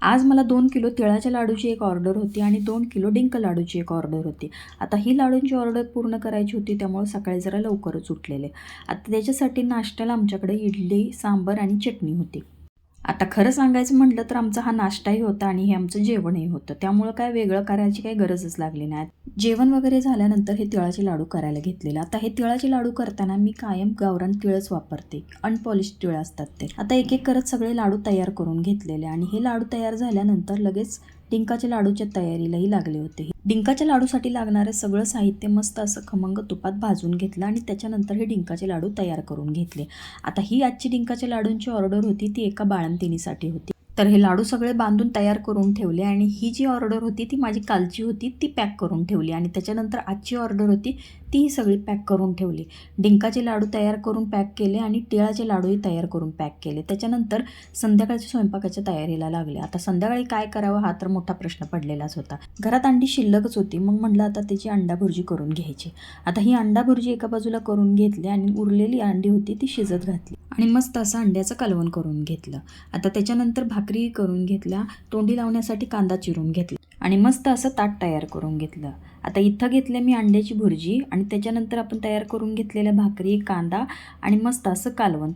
आज मला 2 किलो तिळाच्या लाडूची एक ऑर्डर होती आणि 2 किलो डिंक लाडूची एक ऑर्डर होती. आता ही लाडूंची ऑर्डर पूर्ण करायची होती, त्यामुळे सकाळी जरा लवकरच उठलेले. आता त्याच्यासाठी नाश्त्याला आमच्याकडे इडली, सांबार आणि चटणी होती. आता खरं सांगायचं म्हटलं तर आमचा हा नाश्ताही होता आणि हे आमचं जेवणही होतं. त्यामुळं काय वेगळं करायची काही गरजच लागली नाही. जेवण वगैरे झाल्यानंतर हे तिळाचे लाडू करायला घेतलेले. आता हे तिळाचे लाडू करताना मी कायम गावरान तिळच वापरते. अनपॉलिश तिळ असतात ते. आता एक एक करत सगळे लाडू तयार करून घेतलेले आणि हे लाडू तयार झाल्यानंतर लगेच डिंकाच्या लाडूच्या तयारीलाही लागले होते. डिंकाच्या लाडूसाठी लागणारे सगळं साहित्य मस्त असं खमंग तुपात भाजून घेतलं आणि त्याच्यानंतर हे डिंकाचे लाडू तयार करून घेतले. आता ही आजची डिंकाच्या लाडूंची ऑर्डर होती ती एका बाळंतिणीसाठी होती. तर हे लाडू सगळे बांधून तयार करून ठेवले आणि ही जी ऑर्डर होती ती माझी कालची होती, ती पॅक करून ठेवली आणि त्याच्यानंतर आजची ऑर्डर होती तीही सगळी पॅक करून ठेवली. डिंकाचे लाडू तयार करून पॅक केले आणि तिळाचे लाडूही तयार करून पॅक केले. त्याच्यानंतर संध्याकाळच्या स्वयंपाकाच्या तयारीला लागले. आता संध्याकाळी काय करावं हा तर मोठा प्रश्न पडलेलाच होता. घरात अंडी शिल्लकच होती, मग म्हटलं आता त्याची अंडा भुर्जी करून घ्यायची. आता ही अंडा भुर्जी एका बाजूला करून घेतली आणि उरलेली अंडी होती ती शिजत घातली आणि मस्त असं अंड्याचं कालवण करून घेतलं. आता त्याच्यानंतर भाकरी करून घेतल्या, तोंडी लावण्यासाठी कांदा चिरून घेतला आणि मस्त असं ताट तयार करून घेतलं. आता इथं घेतले मी अंड्याची भुर्जी आणि त्याच्यानंतर आपण तयार करून घेतलेल्या भाकरी, कांदा आणि मस्त असं कालवण.